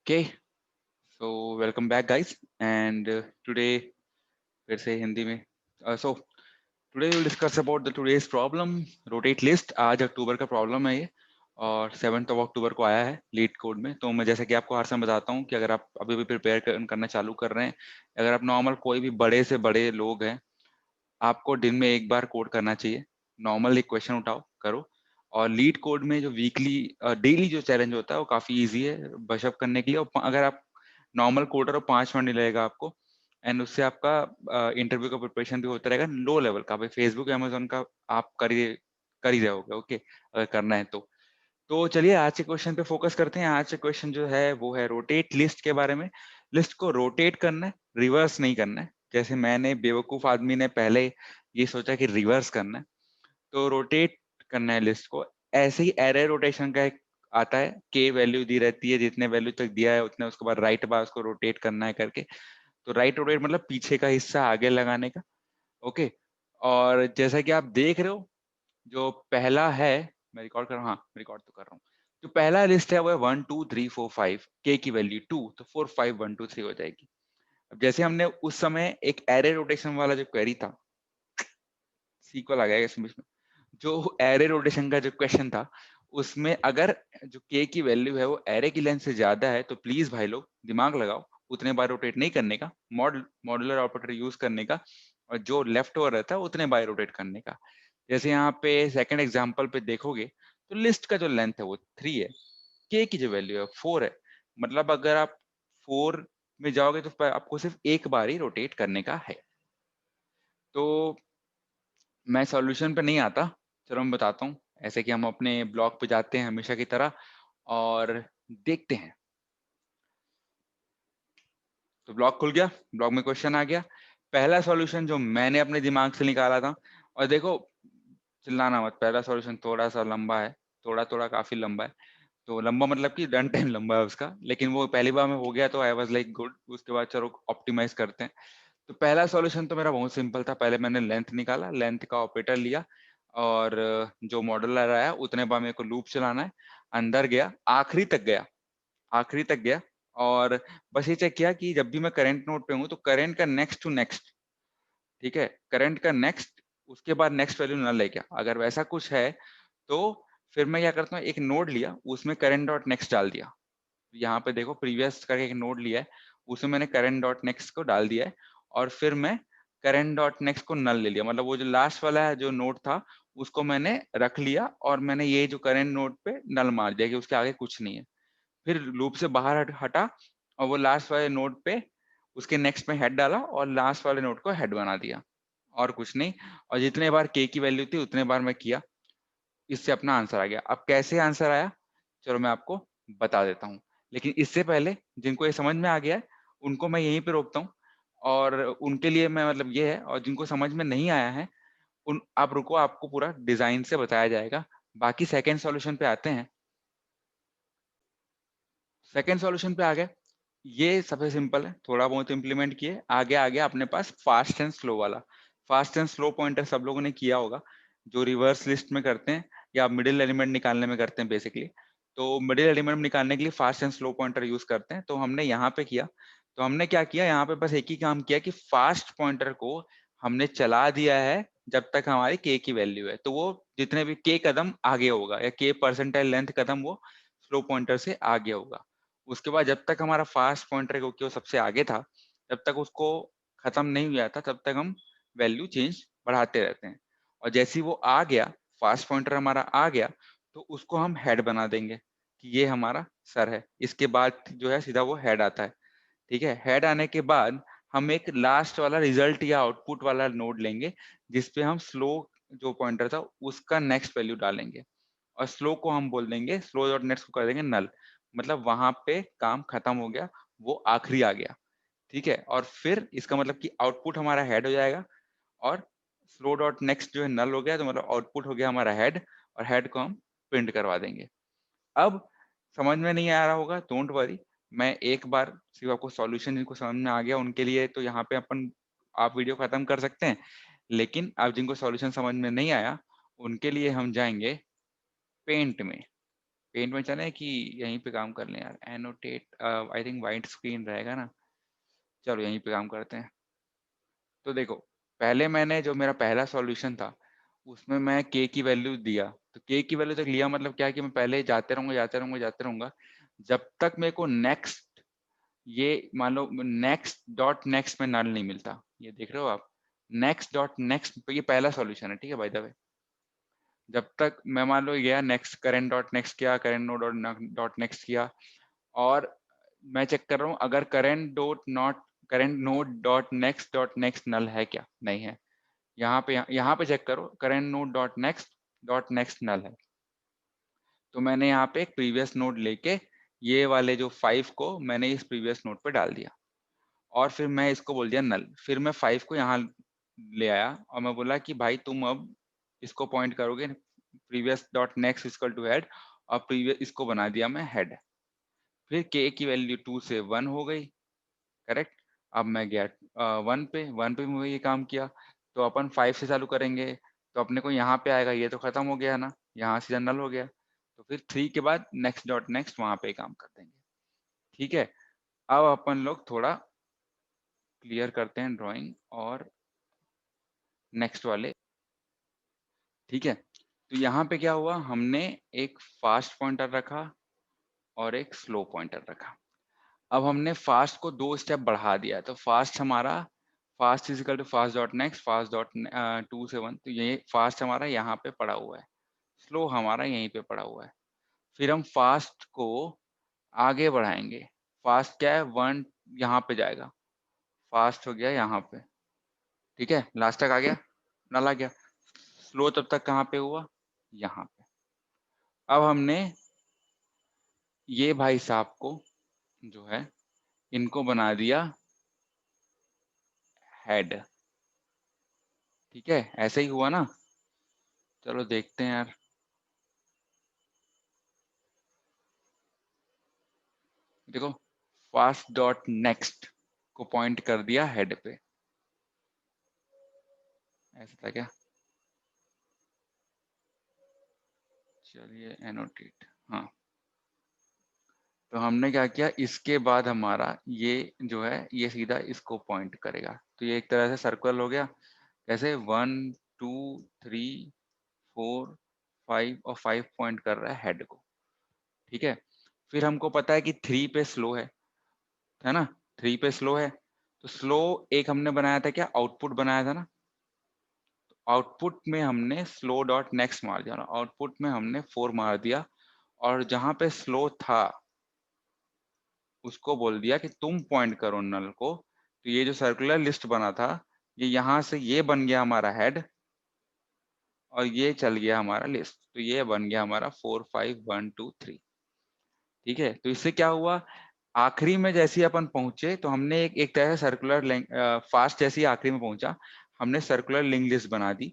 Okay, so welcome back guys and today फिर से हिंदी में so today will discuss about the today's problem rotate list. आज अक्टूबर का problem है ये और 7 अक्टूबर को आया है लीड कोड में। तो मैं जैसे कि आपको हर समय बताता हूँ कि अगर आप अभी भी प्रिपेयर करना चालू कर रहे हैं, अगर आप नॉर्मल कोई भी बड़े से बड़े लोग हैं, आपको दिन में एक बार कोड करना चाहिए। नॉर्मल एक क्वेश्चन उठाओ करो। और लीड कोड में जो वीकली डेली जो चैलेंज होता है वो काफी इजी है बशअप करने के लिए। और अगर आप नॉर्मल कोडर हो 5 मिनट नहीं लगेगा आपको। एंड उससे आपका इंटरव्यू का प्रिपरेशन भी होता रहेगा लो लेवल का। भाई फेसबुक अमेजोन का आप कर ही रहोगे। ओके, अगर करना है तो चलिए आज के क्वेश्चन पे फोकस करते हैं। आज के क्वेश्चन जो है वो है रोटेट लिस्ट के बारे में। लिस्ट को रोटेट करना है, रिवर्स नहीं करना है। जैसे मैंने बेवकूफ आदमी ने पहले ये सोचा कि रिवर्स करना है, तो रोटेट करना है लिस्ट को। ऐसे ही एरे रोटेशन का एक आता है, के वैल्यू दी रहती है, जितने वैल्यू तक दिया है उतने, उसके बाद राइट बार उसको रोटेट करना है करके। तो राइट रोटेट मतलब पीछे का हिस्सा आगे लगाने का। ओके, और जैसा कि आप देख रहे हो जो पहला है, मैं रिकॉर्ड कर रहा हूँ, हाँ रिकॉर्ड तो कर रहा हूँ। जो पहला लिस्ट है वो है 1 2 3 4 5, के की वैल्यू 2, तो 4 5 1 2 3 हो जाएगी। अब जैसे हमने उस समय एक एरे रोटेशन वाला जो क्वेरी था, सीक्वल आ गया इसमें। जो एरे रोटेशन का जो क्वेश्चन था उसमें अगर जो के की वैल्यू है वो एरे की लेंथ से ज्यादा है तो प्लीज भाई लोग दिमाग लगाओ, उतने बार रोटेट नहीं करने का, मॉड्यूलर ऑपरेटर यूज करने का, और जो लेफ्ट ओवर रहता है उतने बार रोटेट करने का। जैसे यहाँ पे सेकंड एग्जांपल पे देखोगे तो लिस्ट का जो लेंथ है वो 3 है, के की जो वैल्यू है 4 है। मतलब अगर आप 4 में जाओगे तो आपको सिर्फ एक बार ही रोटेट करने का है। तो मैं सॉल्यूशन पे नहीं आता, चलो मैं बताता हूँ। ऐसे कि हम अपने ब्लॉग पे जाते हैं हमेशा की तरह और देखते हैं। तो ब्लॉग खुल गया, ब्लॉग में क्वेश्चन आ गया। पहला सॉल्यूशन जो मैंने अपने दिमाग से निकाला था, और देखो चिल्लाना मत, पहला सॉल्यूशन थोड़ा सा लंबा है, थोड़ा थोड़ा काफी लंबा है। तो लंबा मतलब कि रन टाइम लंबा है उसका, लेकिन वो पहली बार में हो गया तो आई वाज लाइक गुड। उसके बाद चलो ऑप्टिमाइज करते हैं। तो पहला सॉल्यूशन तो मेरा बहुत सिंपल था। पहले मैंने लेंथ निकाला, लेंथ का ऑपरेटर लिया, और जो मॉडुलर आया उतने बार मेरे को लूप चलाना है। अंदर गया, आखिरी तक गया, आखिरी तक गया, और बस ये चेक किया कि जब भी मैं करंट नोड पे हूँ तो करंट का नेक्स्ट टू नेक्स्ट, ठीक है, करंट का नेक्स्ट, उसके बाद नेक्स्ट वैल्यू ना ले गया। अगर वैसा कुछ है तो फिर मैं क्या करता हूँ, एक नोड लिया उसमें करंट डॉट नेक्स्ट डाल दिया। यहाँ पे देखो प्रीवियस करके एक नोड लिया है, उसमें मैंने करंट डॉट नेक्स्ट को डाल दिया है, और फिर मैं करंट डॉट नेक्स्ट को नल ले लिया। मतलब वो जो लास्ट वाला है जो नोड था उसको मैंने रख लिया, और मैंने ये जो करंट नोड पे नल मार दिया कि उसके आगे कुछ नहीं है। फिर लूप से बाहर हटा, और वो लास्ट वाले नोड पे उसके नेक्स्ट में हेड डाला और लास्ट वाले नोड को हेड बना दिया, और कुछ नहीं। और जितने बार के की वैल्यू थी उतने बार मैं किया, इससे अपना आंसर आ गया। अब कैसे आंसर आया चलो मैं आपको बता देता हूँ, लेकिन इससे पहले जिनको ये समझ में आ गया है उनको मैं यहीं पे रोकता हूँ। और उनके लिए मैं मतलब ये है, और जिनको समझ में नहीं आया है उन आप रुको, आपको पूरा डिजाइन से बताया जाएगा। बाकी सेकेंड सॉल्यूशन पे आते हैं। सेकेंड सॉल्यूशन पे आ गए, ये सबसे सिंपल है, थोड़ा बहुत इम्प्लीमेंट किए, आगे आ गया अपने पास फास्ट एंड स्लो वाला। फास्ट एंड स्लो पॉइंटर सब लोगों ने किया होगा, जो रिवर्स लिस्ट में करते हैं या मिडिल एलिमेंट निकालने में करते हैं बेसिकली। तो मिडिल एलिमेंट निकालने के लिए fast and slow pointer use करते हैं। तो हमने यहाँ पे किया, तो हमने क्या किया, यहाँ पे बस एक ही काम किया कि फास्ट पॉइंटर को हमने चला दिया है जब तक हमारी के की वैल्यू है। तो वो जितने भी के कदम आगे होगा या के परसेंटाइल लेंथ कदम वो स्लो पॉइंटर से आगे होगा। उसके बाद जब तक हमारा फास्ट पॉइंटर क्योंकि वो सबसे आगे था, जब तक उसको खत्म नहीं हुआ था तब तक हम वैल्यू चेंज बढ़ाते रहते हैं। और जैसे ही वो आ गया, फास्ट पॉइंटर हमारा आ गया, तो उसको हम हेड बना देंगे कि ये हमारा सर है। इसके बाद जो है सीधा वो हेड आता है। ठीक है, हेड आने के बाद हम एक लास्ट वाला रिजल्ट या आउटपुट वाला नोड लेंगे, जिसपे हम स्लो जो पॉइंटर था उसका नेक्स्ट वैल्यू डालेंगे, और स्लो को हम बोल देंगे, स्लो डॉट नेक्स्ट को कर देंगे नल। मतलब वहां पे काम खत्म हो गया, वो आखिरी आ गया। ठीक है, और फिर इसका मतलब कि आउटपुट हमारा हेड हो जाएगा, और स्लो डॉट नेक्स्ट जो है नल हो गया, तो मतलब आउटपुट हो गया हमारा हेड, और हेड को हम प्रिंट करवा देंगे। अब समझ में नहीं आ रहा होगा, डोंट वरी, मैं एक बार सिर्फ आपको सॉल्यूशन जिनको समझ में आ गया उनके लिए तो यहाँ पे अपन आप वीडियो खत्म कर सकते हैं। लेकिन आप जिनको सॉल्यूशन समझ में नहीं आया उनके लिए हम जाएंगे पेंट में। पेंट में चले कि यहीं पे काम कर लें यार, annotate I think white screen रहेगा ना, चलो यहीं पे काम करते हैं। तो देखो पहले मैंने जो मेरा पहला सॉल्यूशन था उसमें मैं k की वैल्यू दिया, तो k की वैल्यू तक लिया मतलब क्या कि मैं पहले जाते रहूंगा जाते रहूंगा जाते रहूंगा जब तक मेरे को नेक्स्ट, ये मान लो नेक्स्ट डॉट नेक्स्ट में नल नहीं मिलता, ये देख रहे हो आप, नेक्स्ट डॉट नेक्स्ट, तो ये पहला सॉल्यूशन है, ठीक है बाय द वे। जब तक मैं मान लो गया नेक्स्ट करेंट डॉट नेक्स्ट किया, करेंट नोड डॉट नेक्स्ट किया, और मैं चेक कर रहा हूँ अगर करेंट नोड डॉट नेक्स्ट नल है क्या, नहीं है। यहाँ पे चेक करो करेंट नोड डॉट नेक्स्ट नल है, तो मैंने यहाँ पे एक प्रीवियस नोड लेके ये वाले जो 5 को मैंने इस प्रीवियस नोड पे डाल दिया, और फिर मैं इसको बोल दिया नल। फिर मैं 5 को यहाँ ले आया और मैं बोला कि भाई तुम अब इसको पॉइंट करोगे previous dot next equal to head, और प्रीवियस इसको बना दिया मैं हेड। फिर के की वैल्यू 2 से 1 हो गई, करेक्ट। अब मैं गया 1 पे मैं ये काम किया, तो अपन 5 से चालू करेंगे, तो अपने को यहाँ पे आएगा, ये तो खत्म हो गया ना, यहाँ से जनरल हो गया, तो फिर 3 के बाद नेक्स्ट डॉट नेक्स्ट वहां पे काम कर देंगे, ठीक है। अब अपन लोग थोड़ा क्लियर करते हैं ड्राइंग और नेक्स्ट वाले, ठीक है। तो यहाँ पे क्या हुआ, हमने एक फास्ट पॉइंटर रखा और एक स्लो पॉइंटर रखा। अब हमने फास्ट को 2 स्टेप बढ़ा दिया, तो फास्ट हमारा fast is equal to fast dot next fast dot 2 से 1, तो ये फास्ट हमारा यहाँ पे पड़ा हुआ है, स्लो हमारा यहीं पे पड़ा हुआ है। फिर हम फास्ट को आगे बढ़ाएंगे, फास्ट क्या है 1 यहाँ पे जाएगा, फास्ट हो गया यहाँ पे, ठीक है, लास्ट तक आ गया, नल आ गया। स्लो तब तक कहाँ पे हुआ, यहाँ पे। अब हमने ये भाई साहब को जो है इनको बना दिया हेड, ठीक है, ऐसे ही हुआ ना। चलो देखते हैं यार, देखो फास्ट डॉट नेक्स्ट को पॉइंट कर दिया हेड पे, ऐसा था क्या, चलिए एनोटेट, हाँ। तो हमने क्या किया, इसके बाद हमारा ये जो है ये सीधा इसको पॉइंट करेगा, तो ये एक तरह से सर्कल हो गया, कैसे 1 2 3 4 5, और 5 पॉइंट कर रहा है हेड को, ठीक है। फिर हमको पता है कि 3 पे स्लो है ना, 3 पे स्लो है, तो स्लो एक हमने बनाया था क्या, आउटपुट बनाया था ना, आउटपुट में हमने स्लो डॉट नेक्स्ट मार दिया, आउटपुट में हमने 4 मार दिया, और जहां पे स्लो था उसको बोल दिया कि तुम पॉइंट करो नल को, तो ये जो सर्कुलर लिस्ट बना था ये यहाँ से ये बन गया हमारा हेड, और ये चल गया हमारा लिस्ट, तो ये बन गया हमारा 4 5 1 2 3, ठीक है। तो इससे क्या हुआ, आखिरी में जैसे ही अपन पहुंचे तो हमने एक तरह से सर्कुलर फास्ट जैसे ही आखिरी में पहुंचा हमने सर्कुलर लिंक लिस्ट बना दी,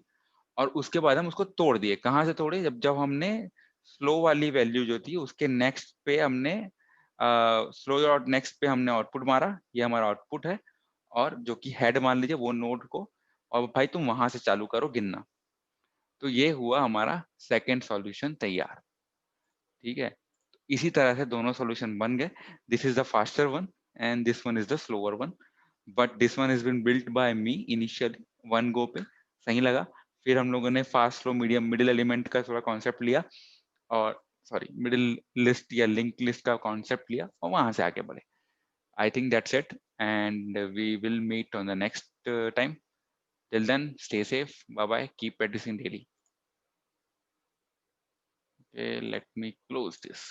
और उसके बाद हम उसको तोड़ दिए। कहाँ से तोड़े, जब जब हमने स्लो वाली वैल्यू जो थी उसके नेक्स्ट पे हमने स्लो डॉट नेक्स्ट पे हमने आउटपुट मारा, ये हमारा आउटपुट है, और जो कि हेड मान लीजिए वो नोड को, और भाई तुम वहां से चालू करो गिनना। तो ये हुआ हमारा सेकेंड सॉल्यूशन तैयार, ठीक है। तो इसी तरह से दोनों सॉल्यूशन बन गए, this is the faster one and this one is the slower one, but this one is been built by me initially one go पे, सही लगा। फिर हम लोगों ने fast slow medium middle element का थोड़ा कॉन्सेप्ट लिया, और सॉरी मिडिल लिस्ट या लिंक लिस्ट का कॉन्सेप्ट लिया, और वहां से आगे बढ़े। I think that's it, and we will meet on the next time. Till then stay safe, bye bye, keep practicing daily. Okay, let me close this.